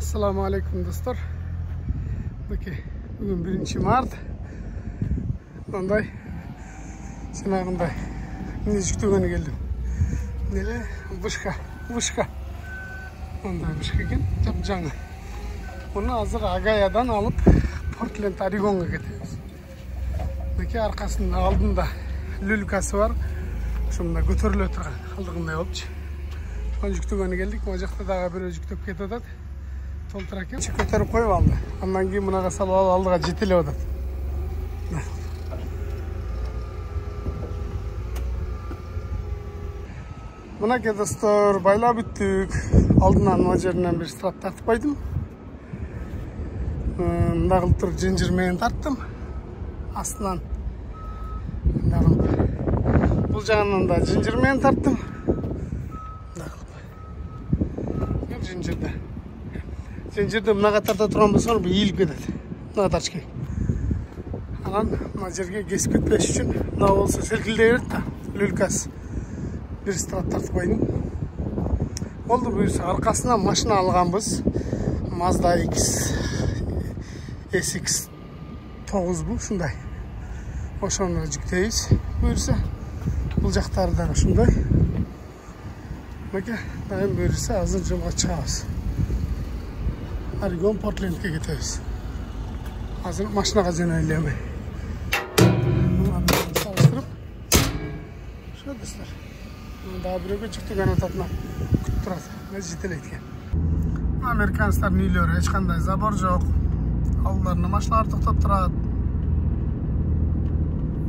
Assalamu alaikum dostlar. Bugün 1 Mart. Onday sınavında neziktögeni geldim. Nele vışka. Onday vışka ekan, jap-жаңы. Bunu hazır Agayadan alıp Portland, Oregon'a getiriyoruz. Arkasının aldığında lülkası var. Şunda götürülüyor turgan aldığında olupçu. Son жүктөгөнү келдик. Мына жакта дагы бирөө жүктөп кетип атат. Толтура экен. Көтөрүп коюп алды. Андан кийин мынага салып алып алдыга жетелеп атат. Мынакей достор, байлап бүттүк. Алдынан мына жеринен бир страт тартып койдум. Мындай кылып туруп жинжир менен тарттым. Астынан мындай кылып. Бул жагынан да жинжир менен тарттым. Zincirde mına katarda turan bolsa bu iyilik edет. Mına katar çıkay. Anан mına жерге kesip ketпеш үчүн мына болсо селкилдей берет да. Лүлкас бир страт тартып койдум. Болду буюрса аркасына машина алганбыз. Mazda SX9 бул ушундай. Ошону жүктөйбүз. Буюрса бул жактары дагы ушундай. Мына дайым буюрса азыр жолго чыгабыз. Oregon Portland'e gidiyoruz. Hazır maşına jönöyleyim. Salıştırıp şöyle dostlar. Daha bir çıktı kanatına kütüp turadi. Ne jeteleytken. Amerikanlar neyleri hech qanday zabor yo'q. Allarını maşinalar to'xtab turadi.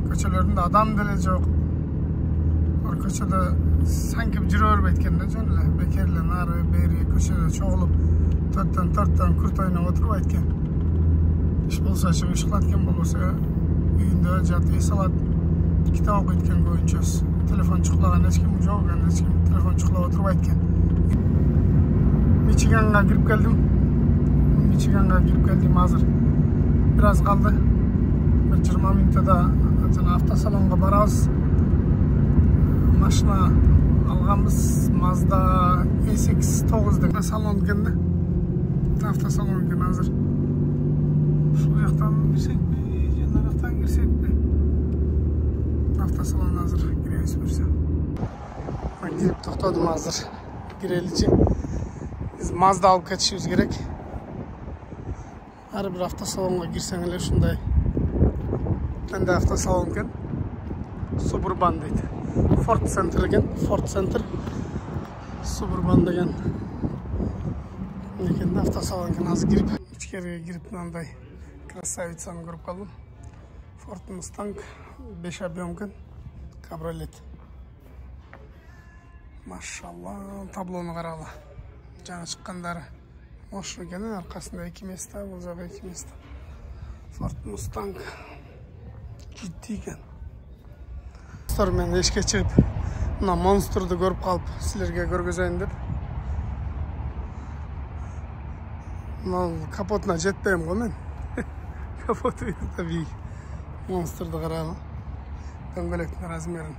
Ko'chalarında adam dele yo'q. Bir ko'chada sankib yuravermayotganda jo'nlar bekerlar nari beri ko'chada cho'g'ilib Torttan kurt oynab o'tirib aytgan. Ish bo'lsa chiqib ish qilayotgan bo'lsa, uyinda jati salat kitob o'qiyotgan ko'yinchas. Telefon chiqlagan hech kim yo'q, hech kim telefon chiqlab o'tirib aytgan. Michigan'ga girib keldim hozir. Biraz qoldi. 20 minutda avtosalonga boramiz. Mashina alganmiz Mazda SX9 degan salon ekanda. Avtosalon ekan hozir. Shu yoqdan girsakmi, yanaraqdan girsakmi? Avtosalon hozir giramiz bo'lsa. Men girib to'xtadim hozir. Girelichi. Biz Mazda olib ketishimiz kerak. Har bir avtosalonga girsanglar shunday. Qanday avtosalon ekan? Suburban deydi. Ford Center ekan, Ford Center. Suburban degan lekin avtosalonga hozir girib, ichkariga girib bunday krasavitsani ko'rib qoldim. Ford Mustang 5 объемkan kabriolet. Mashallah, tabloni qarag'la. Жаңы chiqqanlari. Moshina ekan, orqasida 2 место, bu joyda 2 место. Ford Mustang jiddiy ekan. Dostlar, men eshikka chiqib, mына monsterni ko'rib qolib, sizlarga ko'rg'azayin deb kapotuna jetpeyim go men. Kapotu tabii. Monster'da qarag'la. Döngölekning razmerini.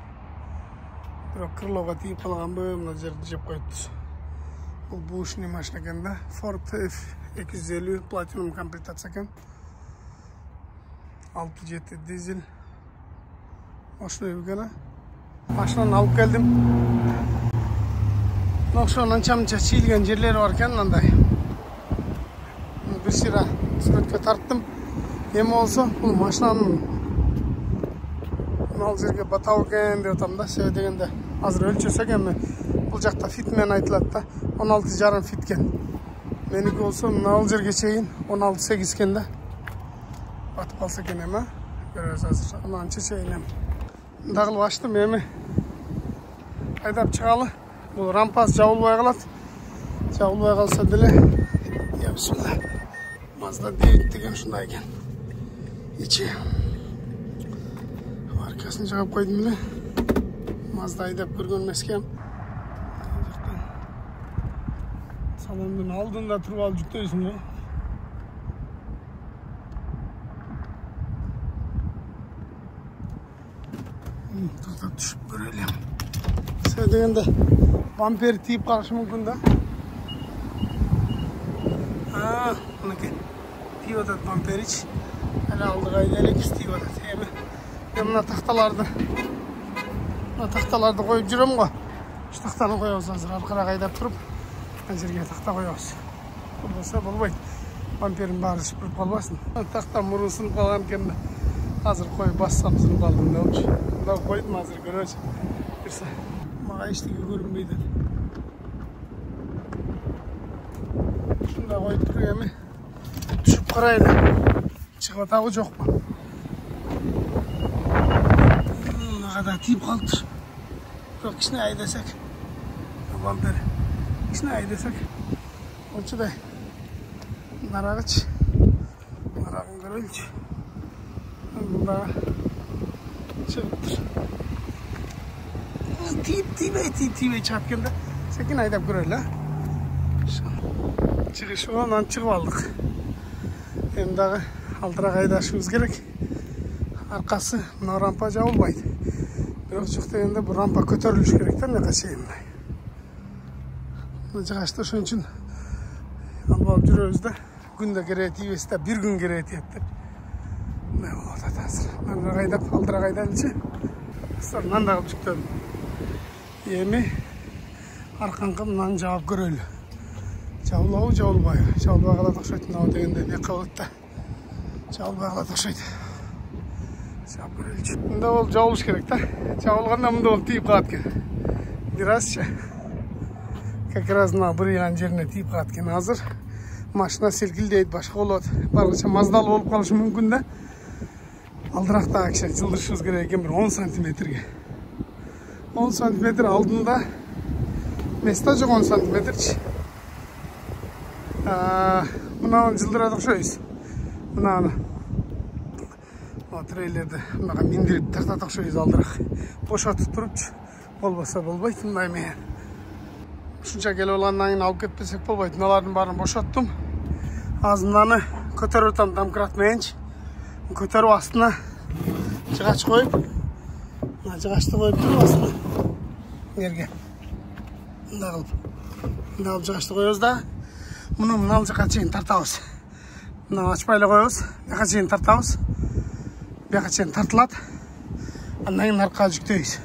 Biroq krылоga tiyip qolgan bu mына жерде jep qo'yibdi. Bu bushniy mashina ekanda. Ford F250 Platinum komplektatsiya ekan. 6.7 dizel. Mashina ekan. Mashinani olib keldim. No'xshan ancha-muncha chiyilgan yerlari bor ekan bunday. Bir sıra suratga tarttım. Nima olsa bu mashinani nol yerga batav ekan deb aytamda. Sebep deganda hozir o'lchasak ham bu joqda fitmen aytiladi-da. 16,5 fit ekan. Meniki olsa nol yerga cheyin 16,8 ekanda. Batib qolsa ekan ham. Ko'rasiz hozir. Ancha cheyin ham. Dag'il açtım emi. Haydab chiqali. Bu rampas javulbay qoladi. Javulbay qolsa dile. Ya bismillah. Mazda deyit degan shunday ekan. İçi. Arkasini jag'ib qo'ydim bile. Mazda haydab ko'rganmasga ham. Salondan oldinda turib olib juktaysiz. To'xtab tushib ko'raylik. Siz deganda bamper tiyib qolishi mumkin da. Мынакей тиіп атат бамперич. Әлі алдыға айдайлық істейіп атат. Мен мына тақталарды қойып жүрем ғой. Тақтаны қоямыз азыр арқарақ айдап тұрып, мына жерге тақта қоямыз. Болмаса болмайды. Бамперін бары шыпырып қалмасын. Тақта мұрын сынып қалған екен. Азыр қойып бассам сынып қалдым да ұлшы. Мынау қойдым азыр көріңіз. Бірсе маған ештеңе көрінбейді. Шында қойып тұр еме. Түшіп қарайды. Шығып атағы жоқ па? Мынағада тиіп қалып тұр. Жоқ, кішіне айдасақ. Бампер. Кішіне айдасақ. Олшыдай. Нарағыч. Нарағын көрелші. Бұндағы шығып тұр. Тиіп шығып келді. Секен айдап көрелі. Шығышы оңан шығып алдық. Емдағы алдырақ айдашымыз керек. Арқасы мына рампа жауылмайды. Бірақ жоқ дегенде бұл рампа көтеріліш керектер не қашайымдай. Бұл жағашты үшін үшін алып алып жүрөбүз да. Күнде кереет ебесті, бір күн кереет еттір. Не болады тазыр. Мына қайдап, алдырақ айдалыншы. Мынан да қылып жүктедім. Еме арқанға мынаны жауап көрелі. Жаулауы жаулбайы. Жаулбай қалады ұқсайды. Мынау дегенде не қылытта. Жаулбай қалады ұқсайды. Жауап көрелі. Мұнда ол жаулыш керек та. Жаулғанда мұнда ол тиіп қалады кен. Біраз ше. Как раз мына бұрыйған жеріне тиіп қалады кен. Азыр машина селкілдейді, башқа болады. Барғанша маздалы болып қалышы мүмкін да. Алдырақтағы кіші жылдыршымыз керек екен бір 10 сантиметрге. 10 сантиметр алдында места жоқ 10 сантиметрчі. Мынаны жылдырады ұқшайыз. Мынаны трейлерді мынаға мендіріп тартады ұқшайыз алдырақ. Бошатып тұрыпчы. Болбаса болбайды. Мындай мен. Шынша келіп олғаннан кейін алып кетпесек болбайды. Мыналардың барын бошаттым. Азынданы көтер өтам дамқырат менш. Көтеру астына жығач қойып. Жығашты қойып тұрып астына. Нерге. Мында қылып. Мында қылып жығашты қойыз да. Мұны мынал жаққа чейін тартауыз. Мына ашпайлы қойыз. Бяқа чейін тартауыз. Бяқа чейін тартылады. Андан кейін арқа жүктейіз.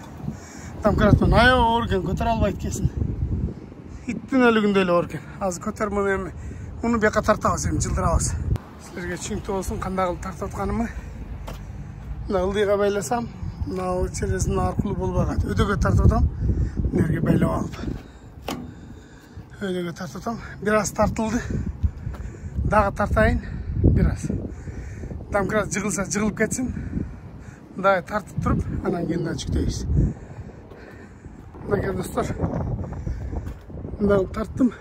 Дамқыратпен айы орген көтер албайды кесін. Иттің өлігіндейлі орген. Аз көтер мұны еме. Мұны бяқа тартауыз еме жылдырауыз. Сіздерге түсінікті болсын қандай қылып тартып отқанымы. Мына ылдиға байласам, мынау челесінің арқылы болбағады. Өдөге тартып отам, нерге байлап алып. Өдөге тартып отам. Біраз тартылды. Дағы тартайын, біраз. Дамқырат жығылса жығылып кетсін. Мындай тартып тұрып, анан кейін жүктейіз. Мынакей достар. Мындай тарттым.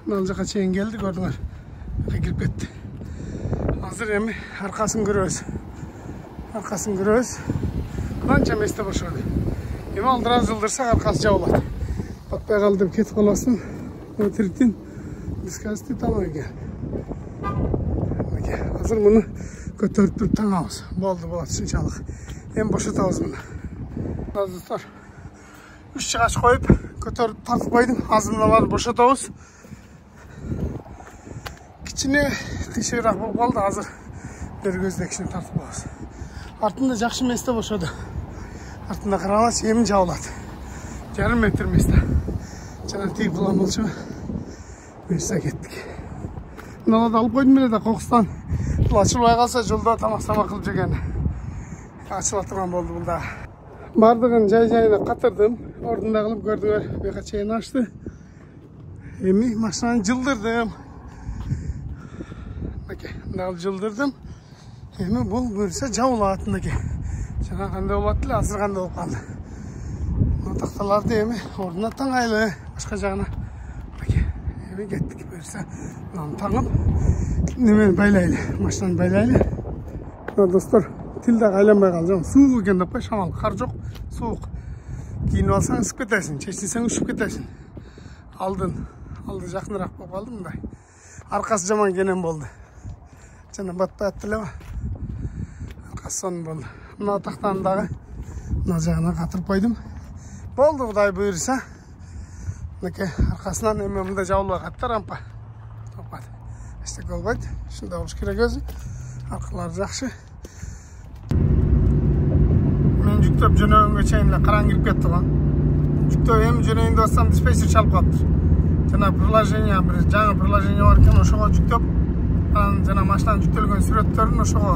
Мынау жаққа чейін келді, көрдіңер. Кіріп кетті. Азыр еме арқасын көрөз. Арқасын көрөз. Қанша месте бошады. Еме алдырақ жылдырсақ арқасы жаулады. Батпай қалдым кетіп қаласын. Өтіріктен дискасты тамай екен. Азыр мұны көтеріп тұрып таңауыз. Болды болады шыншалық. Ем бошатауыз мұны. Достар, 3 шығаш қойып, көтеріп тартып қойдым. Азымналарды бошатауыз. Кішіне қишығырақ болып қалды, азыр бір көзде кішіне тартып қалыз. Артында жақшы месте бошады. Артында қаралас емін жаулады. Жарым метр месте. Жаңа тиіп қылам болшы. Бұйырса кеттік. Мыналарды алып қойдым біледі қоқыстан. Бұл ашылмай қалса жолда тамақ-самақ қылып жеген. Ашыла тұрған болды бұлда. Бардығын жай-жайына қатырдым. Ордында қылып көрдіңер. Беқа чейін ашты. Еми машинаны жылдырдым. Мынау жылдырдым. Еми бұл бөрсе жаулады мынакей. Жаңа қандай болады тілі, азыр қандай болып қалды. Мына тақталарды еми орнына таңайлы. Башқа жағына. Еми кеттік бөрсе. Мынаны таңып. Немен байлайлы. Машинаны байлайлы. Достар, тілді қайланбай қалды. Суық екен деп қой, шамал. Қар жоқ, суық. Киініп алсаң ысып кетесің, шешінсең ұшып кетесің. Алды жақынырақ болып қалды мындай. Арқасы жаман кенен болды. Жаңа батпай аттылы ба? Арқасы соның болды. Мына тақтандағы мына жағына қатырып қойдым. Болды Құдай бұйырса. Арқасынан еме мұнда жауылға қатты рампа. Eşlik olmaydı. Şunda oluş керек өзі. Arkalar жақсы. Мен жүктеп жөнөгөнгө чейин эле караң кирип кетти го. Жүктөп эми жөнөйүн деп атсам диспетчер чалып калыптыр. Жана приложение бир жаңы приложение бар экен, ошого жүктөп, анан жана машинанын жүктөлгөн сүрөттөрүн ошого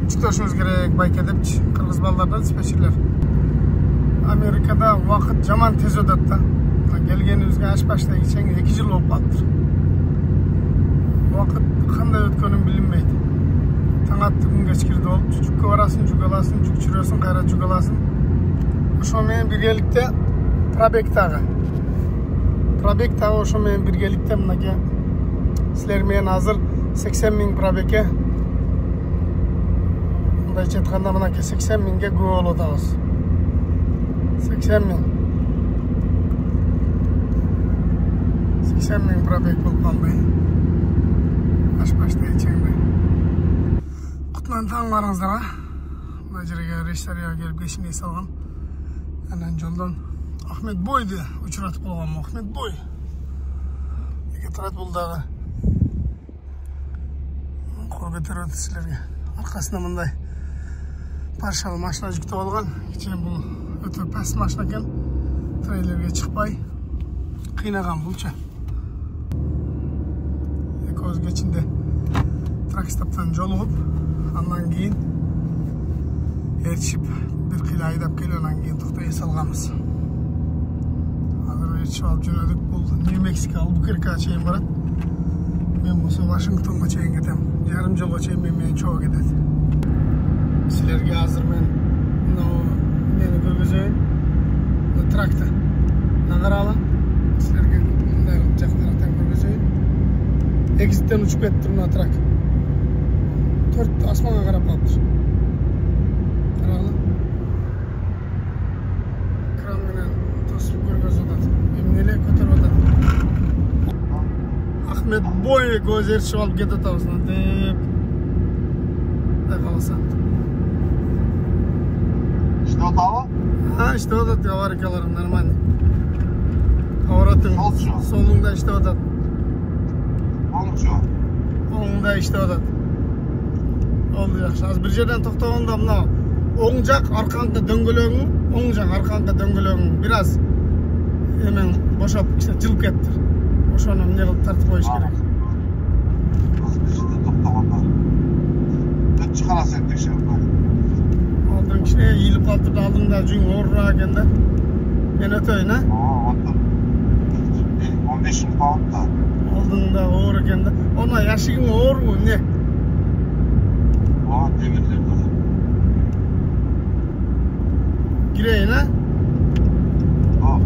жүктөшүңүз керек байке депчи. Кыргыз балдар диспетчерлер. Америкада убакыт жаман тез өтөт да. Келгенибизге аш баштай кечең 2 жыл болуп калыптыр. Убакыт кандай өткөнүн билинбейт. Таң атты күн кечкирди болуп, жүккө барасың, жүк аласың, жүк жүрөсүң, кайра жүк аласың. Ошо менен биргеликте пробегтагы. Пробегтагы ошо менен биргеликте мынакей силер менен азыр 80 000 пробегке. Мындайча айтканда мынакей 80 000ге күбө болуп атабыз. 80 000. 80 000 пробег болуп калды. Аш баштай чеңди. Кутман таң барыңыздар. Мына жерге рейстерге келип кешине салгам. Анан жолдон Ахмет Бойду учуратып койгом. Ахмет Бой. Эки турат бул дагы. Кол көтөрөт силерге. Аркасында мындай паршалы машина жүктөп алган. Кечен бул өтө пас машина экен. Трейлерге чыкпай кыйнаган булчу. Экөөбүз кечинде тракстоптон жолугуп, андан кийин эрчип бир кыйла айдап келип, андан кийин токтой салганбыз. Азыр эрчип алып жөнөдүк. Бул Нью-Мексико, Албукеркеге чейин барат. Мен болсо Вашингтонго чейин кетем. Жарым жолго чейин менен чогуу кетет. Силерге азыр мен мени көргөзөйүн. Бул тракты. Нагаралы. Силерге мындай жакынырактан көргөзөйүн. Экзиттен учуп кетти мына трак. 4 асманга карап калыптыр. Карагыла. Кран менен тосуп көргөзүп атат. Эмне эле көтөрүп атат. Ахмет Бой көз эрчип алып кетип атабыз деп. Да калса. Что там? Иштеп атат, аварикалар нормально. Поворотың солуңда иштеп атат. Оңда иштеп атат. Oldu yaxşı. Az bir yerden toktoganda mına oң жак аркаңкы дөңгөлөгүң, оң жак аркаңкы дөңгөлөгүң biraz hemen boşap жылып кетти. Ошону эмне кылып тартып коюш керек. Az bir yerden toktoganda. Өт чыгарасың текшерип кой. Алдың кичине ийилип калыптыр, алдыңда жүң оорураак экен да. Мен өтөйүн, а? 15 000 pound da. Алдыңда оор экен да. Ona яшигиң оорбу, эмне? Demirler de. Gireyim ha?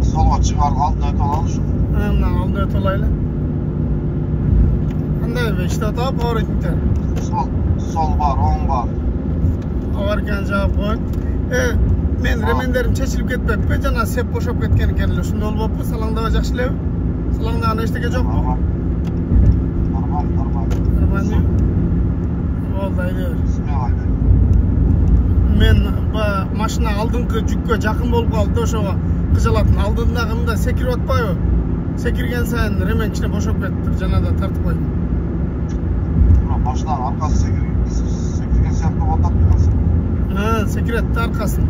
Solga çıkar, aldın öte alalım şu. Hemen aldın öte alayla. Qanday be, işte atap pоворотниктер. Sol var, oң var. Avarken jawab koyun. Men remenderim çeşilip ketpeppi, jana sep boşap ketken eкен эле. Ушундай болуппу, салаңдабы жакшы элеби? Салаңдаган эчтеке жокпу? Нормально. Oldu ayda. Men машина алдыңкы жүккө жакын болуп калды, ошого кыжалатын. Алдындагы мында секирип атпайбы? Секирген сайын ремен кичине бошоп кетти, жана да тартып койдум. Машинанын аркасы секирген сыяктуу болуп атпайбы? Секирет да аркасын.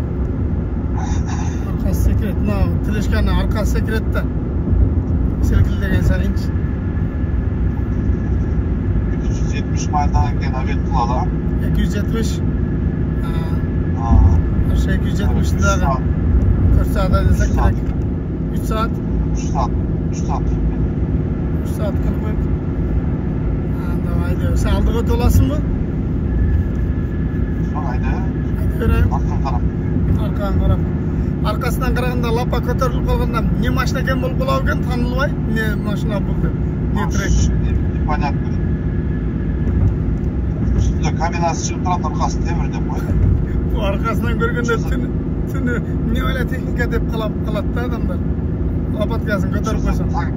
Аркасы секирет. Мына тилешканын аркасы секирет да. Селкилдеген сайынчы. 270 mailden gene abet bulada. 270. Aşağı 270 daha. 4 saat desek gerek. 3 saat. 3 saat. 3 saat. 3 saat 40 minut. Davay diyor. Sen aldığı dolasın mı? Haydi. Göreyim. Arkan taraf. Arkan taraf. Arkasından karaganda lapa kötörülüp kalganda ne maşina eken bolup kalaw eken tanılbay, ne maşina buldu. Ne trek. Непонятно. Üstünde kabinası çıkıp duran arkası temir de koy. Bu arkasından görgende tünü ne öyle teknik edip kalat da adamlar. Lapat gelsin götürüp koysan. Tabii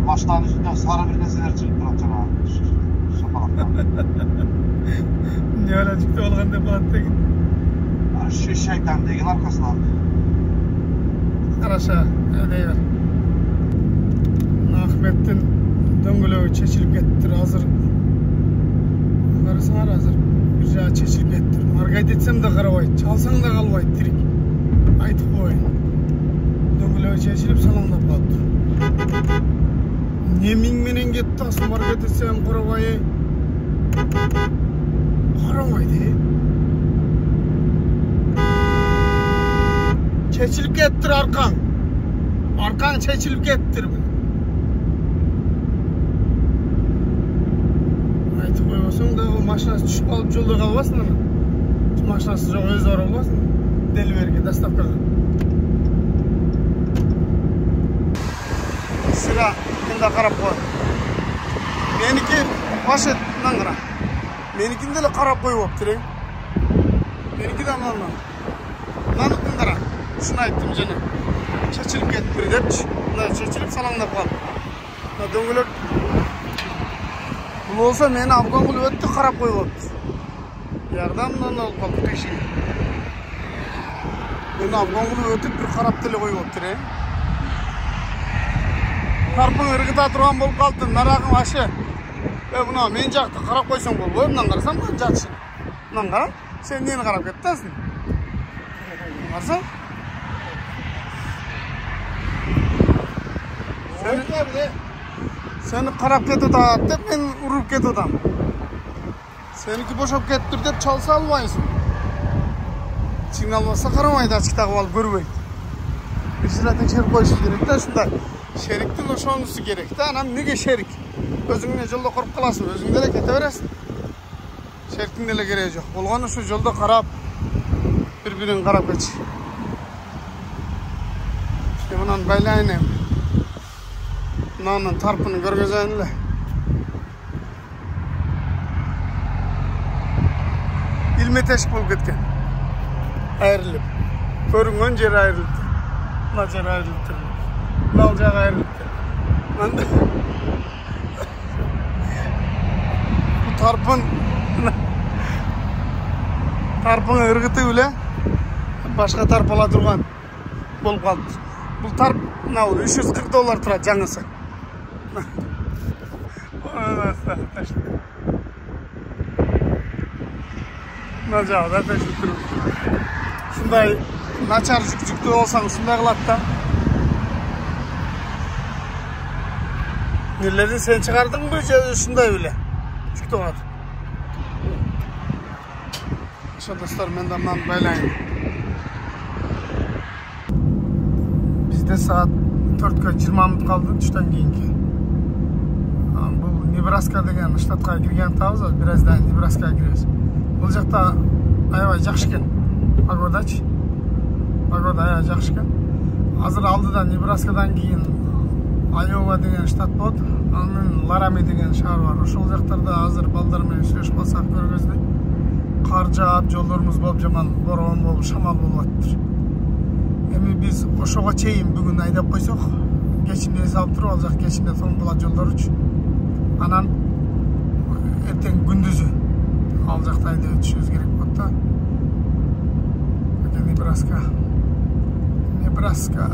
maşinanın üstünden sarı bir neseler çıkıp duran cana. Şapalaktan. Ne öyle çıktı olgan de kalat tekin. Şeytan degin arkasından. Araşa öyle yer. Ahmet'tin döngülöğü çeşilip gettir. Hazır әрекет етсем де қарабайды, чалсаң да қалмайды тірек. Айтып қойын. Дөңгелегі шешіліп салаңдап қалды. Немеңменен кетті, асыл әрекет етсем қарабай. Қарамайды. Çeçilip kettir arkan. Arkan çeçilip kettir. Айтып қоймасаң да ол машинасы түсіп қалып жолда қалбасын ана. Машинасы жоқ өзі ора боласың. Деливерге доставкаға. Сыра енді қарап қой. Менікі машинасынан қара. Менікінде де қарап қойып алыптыр. Менікі де мынаны. Мынаны қара. Şunu ayттım jana. Çeçilip ketip bir depçi. Mına çeçilip salаңdap kaldı. Mına döngülök. Bu olsa meni abgan kılıp öttü, karap koyup oldu. Yardımdan alıp kaldı peşine. Meni abgan kılıp ötüp bir karap tili koyup oldu. Tarpın ırgıta turgan bolup kaldı. Naragın aşı. Buna men jaktı karap koysan bolbo. Mından karasam ben jatışın. Mından karam. Sen neni karap kettasın? Karsan? Seni qarab ketip atat dep men urup ketip atam. Seniki boşap kettir dep çalsa almayısın. Signal olsa qaramaydı, açık taqıp alıp görбөйт. Bir sıradan şerik koyuş gerek de şunday. Şeriktin oşonusu gerek de anam nege şerik? Özüңne jolda korup kalasın, özüңde de kete beresin. Şeriktin dele gereği yok. Bolğаны şu jolda qarap, bir-birini qarap geç. Şemunan baylayın hem. Mınaның tarpını görgözeyinle. İlme teşk bolup ketken. Ayrılıp. Körüngön jeri ayrılıptı. Mına jeri ayrılıptı. Mınal jagı ayrılıptı. Bu tarpın ırgıtı bile başka tarp ala turgan bolup kaldı. Bu tarp $340 turат жаңысы. Mına jagı da teşvik turup. Şunday начар жүктүү болсаң ушундай кылат да. Нелерди сен чыгардыңбы же ушундай беле? Жүктүү калат. Ошо достор, мен да мынаны байлайын. Bizde saat 4'e 20 minut kaldı düşten keyinki. Bu Nebraska degen ştatqa kirgen tabız, birazdan Nebraska'ya giriyoruz. Bu jakta aябай жакшы экен. Погодач. Погода аябай жакшы экен. Азыр алдыда Nebraska'dan кийин Iowa деген штат болот. Анын Laramie деген шаар бар. Ошол жактарда азыр балдар менен сүйлөшүп калсак көргөздөй. Кар жаап, жолдорубуз болуп жаман, борон болуп, шамал болуп атыптыр. Эми биз ошого чейин бүгүн айдап койсок, кечинде салып туруп, ал жак кечинде тоң болот жолдоручу. Анан эртең күндүзү ал жакта айдап өтүшүбүз керек болот да. Nebraska.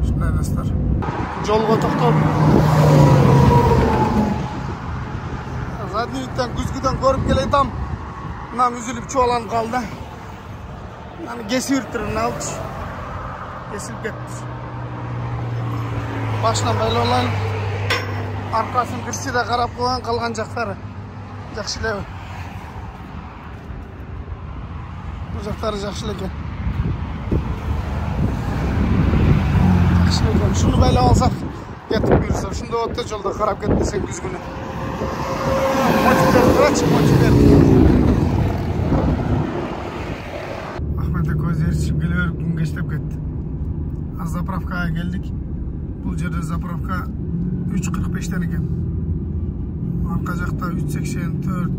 Şunday dostlar. Жолго токтоп. Задний видтен күзгүдөн көрүп келетам. Мына үзүлүп чуаланып калды. Мына кесип турун алчы. Кесип кетти. Башынан байлап алайын. Аркасын кирси да карап койгон, калган жактары жакшы эле. Bu жактары жакшы эле экен. Şunu böyle alsak getirip yürüsem. Şunda otta yolda karab ketmesen güzgünü. Motivler, açık motivler. Ahmet'e gözleri çizip geliyor, gün geçtip gitti. Az zapravkaya geldik. Bu yerde zapravka 3.45'ten eken. Arka jakta 3.84,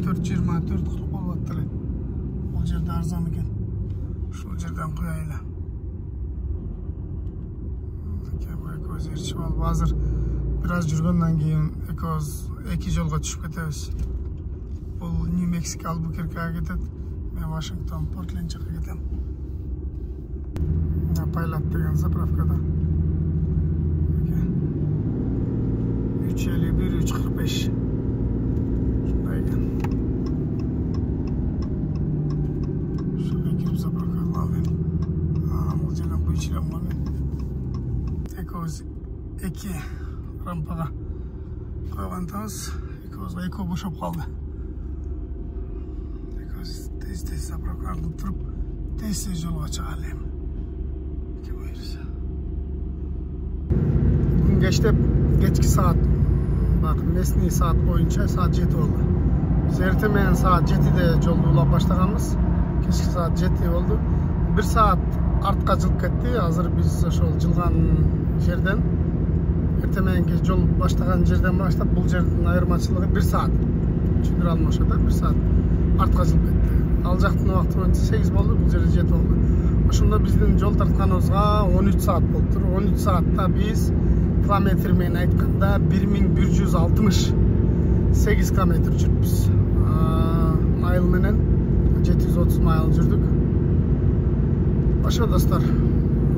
4.20, 4.40 bolup attılar. Bu yerde arzan eken. Şu yerden koyayla. Hazır biraz жүргөндөн кийин эки жолго түшүп кетебиз. Бул Нью-Мексико Албукеркеге кетет. Мен Вашингтон Портленд жака кетем. Пайлат деген заправкада. 3.51, 3.45. Шундай экен. Шамамен. Экөөз 2 рампага қойғантамыз. Экөөз эко бошап қалды. Экөөз тез заправканы қылып тұрып, тез жолға шығалым. Бүгін кештеп, кечки саат, бак, местный саат боюнча саат 7 болду. Biz ertemen saat 7'de жолду улап баштаганбыз. Кечки саат 7 болду. 1 saat артка жылып кетти. Азыр биз ошол жылган жерден эртеменки жол баштаган жерден баштап бул жердин айырмачылыгы 1 saat. Түшүндүрө алмашат, 1 saat артка жылып кетти. Ал жактын убакты боюнча 8 болду, бул жерде 7 болду. Ошондо биздин жол тартканыбызга 13 saat болуптур. 13 saatта биз километр менен айтканда 1168 километр жүрүпбүз. Майл менен 730 майл жүрдүк. Ошо достор,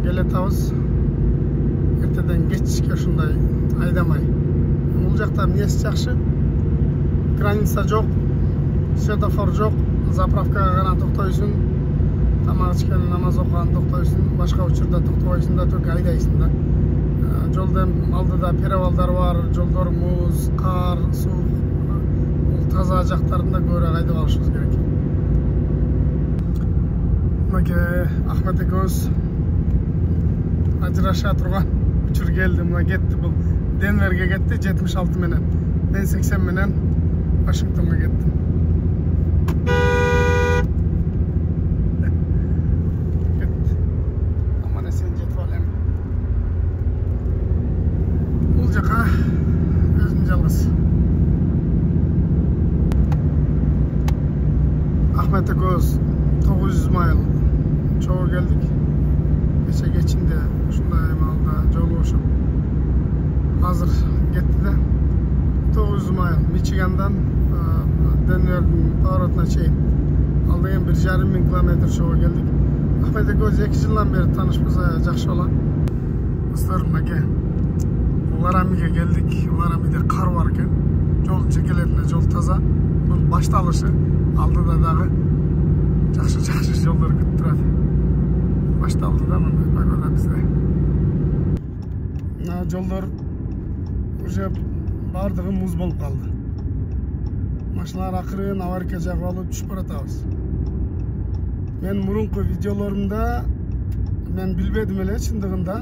келетабыз. Эртеден кечке ушундай айдамай. Бул жакта эмнеси жакшы? Граница жок, светофор жок, заправкага гана токтойсуң, тамак ичкен, намаз окуган токтойсуң, башка учурда токтобойсуң да, только айдайсың да. Жолдон алдыда перевалдар бар, жолдор муз, кар, суу. Таза жактарында көбүрөөк айдап алышыбыз керек. Мына Ахмет экөөбүз ажыраша турган учур келди. Мына кетти, бул Денверге кетти 76 менен. Мен 80 менен Вашингтонго кеттим. Кетти. Аман эсен жетип алам. Бул жака өзүм жалгыз. Ahmet Ekoz 900 mail çoğu geldik. Geçe geçinde şunda emalda joluşup hazır gitti de 900 mail Michigan'dan Denver'in Parat'ına çeyip aldığım 1,5 kilometre çoğu geldik. Ahmet Ekoz 2 yıldan beri tanışmamıza jakşı olan. Dostlarım ake Laramie'ye geldik. Laramie'de kar varken yol çekelerine yol taza. Bu baştalışı aldıda dağı жақшы жолдар күтіп тұрады. Башталды да мындай погода бізде. Мына жолдар уже бардығы муз болып қалды. Машиналар ақырын авария жағып алып түшіп баратабыз. Мен мурунку видеоларымда мен билбедим эле чындыгында.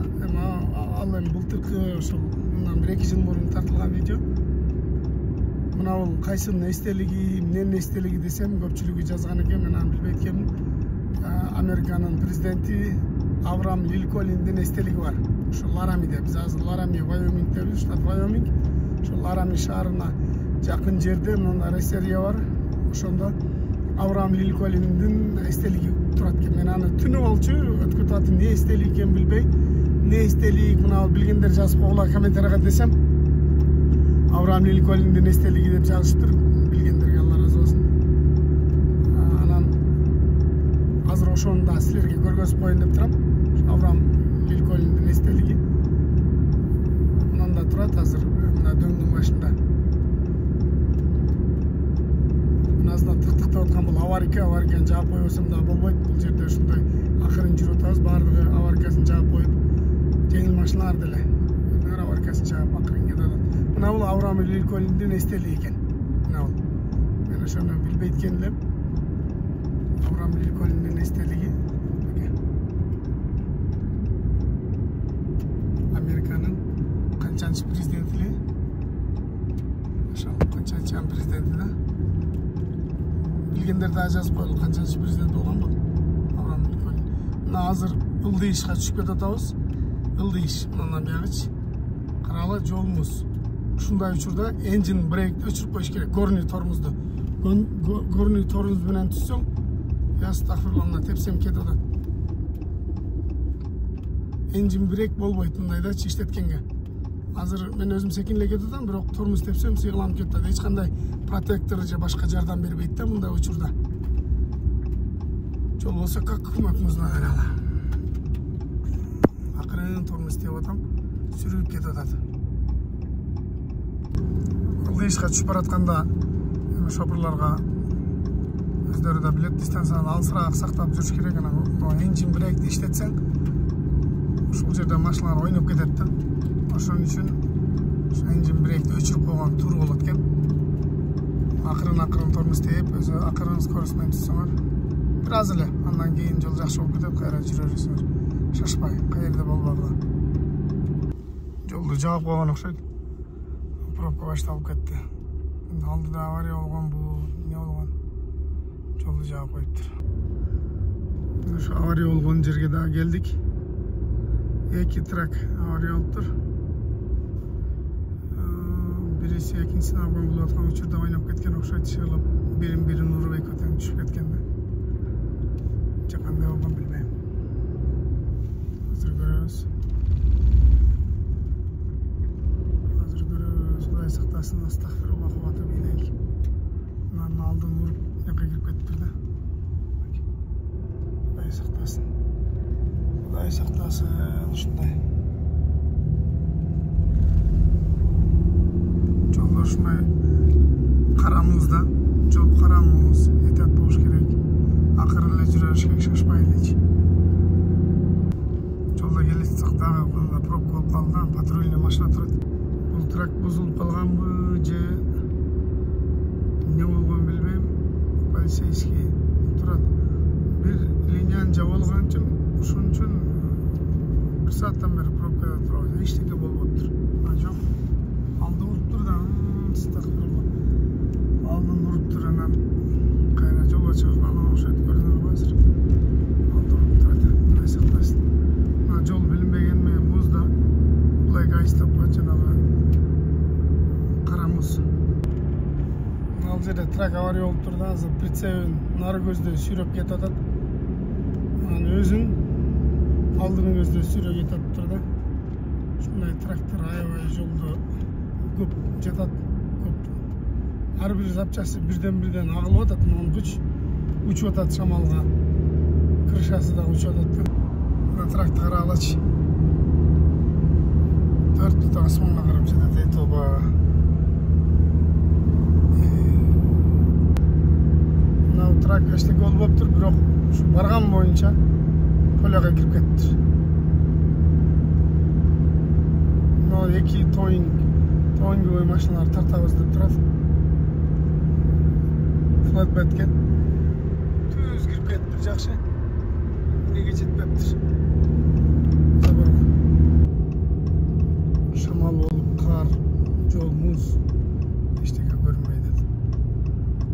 Ал эми былтыркы ошол мындан 1-2 жыл мурун тартылган видео. Мына бул кайсынын эстелиги, эмненин эстелиги десем, көпчүлүгү жазган экен, мен аны билбейт экенмин. Американын президенти Авраам Линкольндин эстелиги бар. Ошо Ларамиде, биз азыр Ларамие, Вайомингдебиз, штат Вайоминг. Ошо Ларамие шаарына жакын жерде мына Ресерия бар. Ошондо Авраам Линкольндин эстелиги турат экен. Мен аны түнүп алчу, өткөрүп атып эмне эстелик экенин билбей, эмне эстелик, мына билгендер жазып койгула комментарийга десем. Авраам Линкольндин эстелиги деп жазыштыр. Билгендерге Алла разы болсун. Анан азыр ошону да силерге көргөзүп коеюн деп турам. Авраам Линкольндин эстелиги. Мында турат азыр мына дөңдүн башында. Мынасына тыктыктап аткан бул аварияны жаап койбосом да болбойт. Бул жерде ушундай акырын жүрүп атабыз, баардыгы авариясын жаап коюп, жеңил машиналар деле авариясын жаап акырын кетип атат. Мына бул Авраам Линкольндин эстелиги экен. Мына бул. Мен ошону билбейт экен элем. Авраам Линкольндин эстелиги. Американын канчанчы президенти эле? Ошол канчанчы президенти да. Билгендер да жазып коелу канчанчы президент болгон бул Авраам Линкольн. Мына азыр ылдыйышка түшүп кетип атабыз. Ылдыйыш мындан биягычы. Каралы жолумуз. Ушундай учурда engine brake өчүрүп коюш керек. Горный тормозду. Горный тормоз менен түссөң, астагфирулла, тепсем кетип атат. Engine brake болбойт мындайда иштеткенге. Азыр мен өзүм секин эле кетип атам, бирок тормоз тепсем сыйгыланып кетти. Эч кандай протектор же башка жардам бербейт да мындай учурда. Жол болсо как көмөк нужно дарала. Акырын тормоз теп атам, сүрүп кетип атат. Ылдыйышка түшүп баратканда шопурларга өздөрү да билет, дистанцияны алысыраак сактап жүрүш керек. Engine brake'ти иштетсең, ушул жерде машиналар ойноп кетет да. Ошон үчүн engine break'ти өчүрүп койгон тур болот экен. Акырын тормоз тээп, өзү акырын скорость менен түзсөңөр, бир аз эле, андан кийин жол жакшы болуп кетет, кайра жүрө бересиңер. Шашпай, каерде болбогула. Жолду жаап койгон окшойт. Пробка башталып кетти. Алдыда авария болгон, бул эмне болгон? Жолду жаап коюптур. Ошо авария болгон жерге да келдик. Эки трак авария болуптур. Бириси экинчисин алган болуп аткан учурда ойноп кеткен окшойт, чыгылып, бирин уруп экөө тең түшүп кеткен да. Же кандай болгон билбейм. Азыр көрөбүз. Кудай сактасын, астагфируллах ва атубу илейк. Мынанын алдын уруп, жака кирип кетиптир да. Кудай сактасын. Кудай сактасын, ушундай. Жолдо ушундай карамыз да. Жол карамыз, этап болуш керек. Акырын эле жүрө бериш керек, шашпай элечи. Жолдо келатсак дагы пробка болуп калды, патрульный машина турат. Бул трак бузулуп калганбы же эмне болгон билбейм. Полицейский турат. Бир линияны жабылган үчүн, ошон үчүн бир сааттан бери пробкада турабыз. Эчтеке болбоптур. Жок. Алды уруптур да, алдын уруптур, анан кайра жолго чыгып калган окшойт, көрдүңөрбү азыр. Алды уруп турат. Кудай сактасын. Мына жол билинбеген менен музда булай кайыстап жанагы карамыз. Ал жерде трак авария болуп турду, азыр прицебин нары көздө сүйрөп кетип атат. Анан өзүн алдыңы көздө сүйрөп кетип атат да. Ушундай трактор аябай жолдо көп жатат, көп. Ар бир запчасы бирден агылып атат, мына күч учуп атат шамалга. Крышасы да учуп атат да. Мына тракты карагылачы. 4 бут асманга карап жатат, эй тоба. Мына трак эчтеке болбоптур, бирок ушу барган боюнча поляга кирип кеттир. Мына эки тоинговый машиналар тартабыз деп турат. Флатбетке түз кирип кетиптир, жакшы. Эмнеге жетпептир? Шамал болуп, кар, жол муз, эчтеке көрүнбөйт.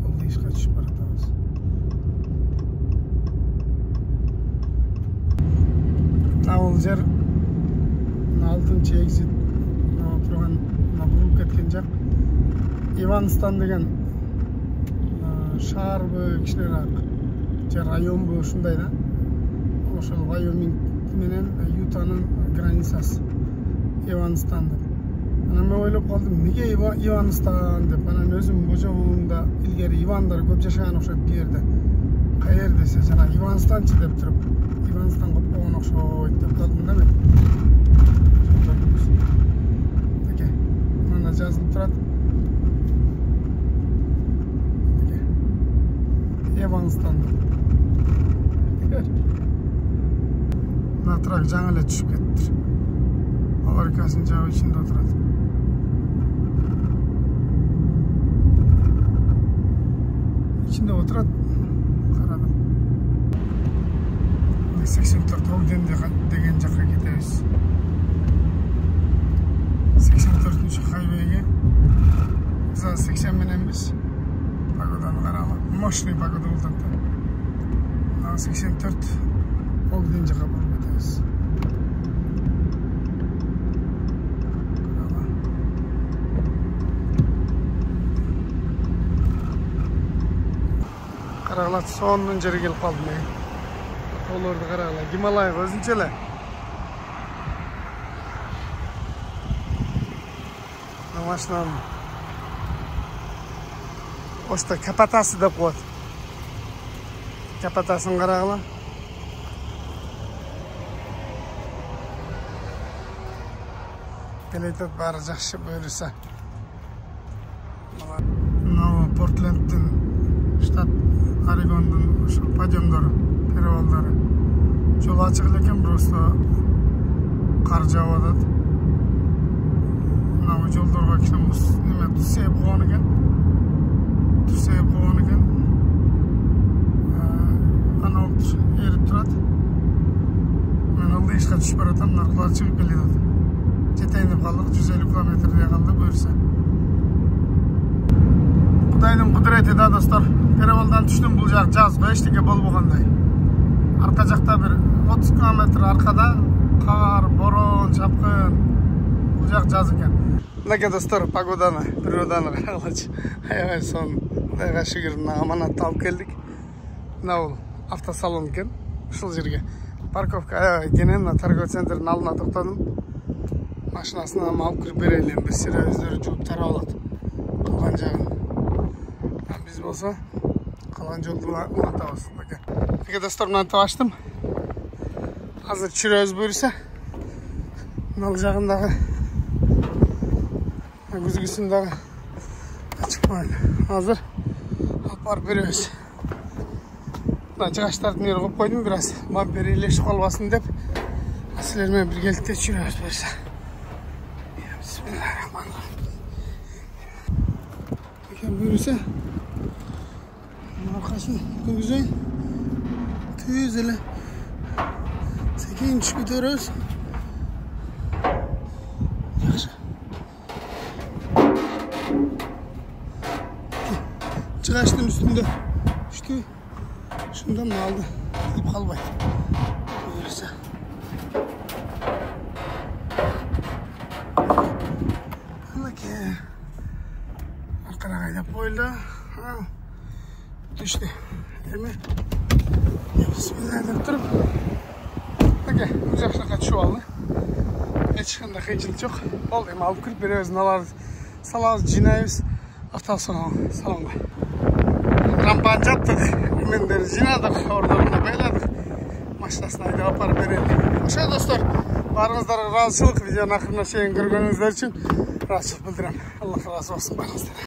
Ол ишка түшүп баратабыз. Мына бул жер алтынчы экзит, мына турган, мына буруп кеткен жак Иванстан деген шаарбы, кичинераак же районбу, ушундай да. Ошол Вайоминг менен Ютанын границасы. Иванстан деп. Анан мен ойлоп калдым, эмнеге Иванстан деп. Анан өзүм божомунда илгери Ивандар көп жашаган окшойт бу жерде. Каер десе, жана Иванстанчы деп туруп, Иванстан көп болгон окшойт деп калдым да мен. Эке, мына жазылып турат. Иванстан деп. Мына трак жаңы эле түшүп кеттир. Аварикасын жабы ичинде отурат. Ичинде отурат. Карадым. 84 Огден деген жакка кетебиз. 84-нчү хайвейге. Биз 80 мененбиз. Погоданы карагыла. Мощный погода болуп атат. 84 Огден жакка барып кетебиз. Карагыла, сонун жерге келип калдым мен. Тоолорду карагыла, Гималай өзүнчө эле. Машинанын ошто капотасы деп коет. Капотасын карагыла. Келетет баары жакшы буюрса. Мына Портленддин, штат Орегондун, 'подъемдары, перевалдары. Жол ачык экен, просто Qar jaup atadi. Mына жолдорго кичине муз неме туз сээп койгон экен. Туз сээп койгон экен. Ана эрип турат. Мен ылдыйышка түшүп баратам, наркулар чыгып келет. Жетейин деп калдык, 150 километрдей калды буюрса. Кудайдын кудурети да достор. Перевалдан түштүм, бул жак жаз го, эчтеке болбогондой. Арка жакта бир 30 километр аркада кар, борон, чапкын. Бул жак жаз экен. Мынакей достор, погоданы, природаны карагылачы. Аябай сонун. Кудайга шүгүр, аманатты алып келдик. Мына бул автосалон экен. Ушул жерге парковка аябай кенен, торговый центрдин алдына токтодум. Машинасынан алып кирип берели, бир сире өздөрү жууп тарап алат. Калган жагын. Биз болсо калган жолду улантабыз. Мынакей достор, мынантип ачтым. Азыр чүрөбүз буюрса. Мына жагындагы күзгүсүн дагы чыкпайлы. Азыр алып барып беребиз. Мына жыгачтардын жерге коюп койдум, бир аз бампер элешип калбасын деп. Силер менен биргеликте чүрөбүз буюрса. Бисмиллахиррахманиррахим. Экен буюрса, аркасын киргизейин. Түз эле секин түшүп кетебиз. Жакшы. Жыгачтын үстүндө түштү. Шунда алды кылып калбай. Буюрса. Мынакей. Аркага айдап коюлду. Түштү. Эми бисмилlah деп туруп. Мынакей, бул жакка түшүп алды. Эч кандай кыйынчылык жок. Болду, эми алып кирип беребиз, наларды салабыз, жыйнайбыз. Автосалонго. Рампаны жаптык, мендерди жыйнадык, ордоруна байладык. Машинасына айдап алып барып берели. Ошо достор, баарыңыздарга ыраазычылык, видеонун акырына чейин көргөнүңүздөр үчүн ыраазычылык билдирем. Аллах ыраазы болсун баарыңыздарга.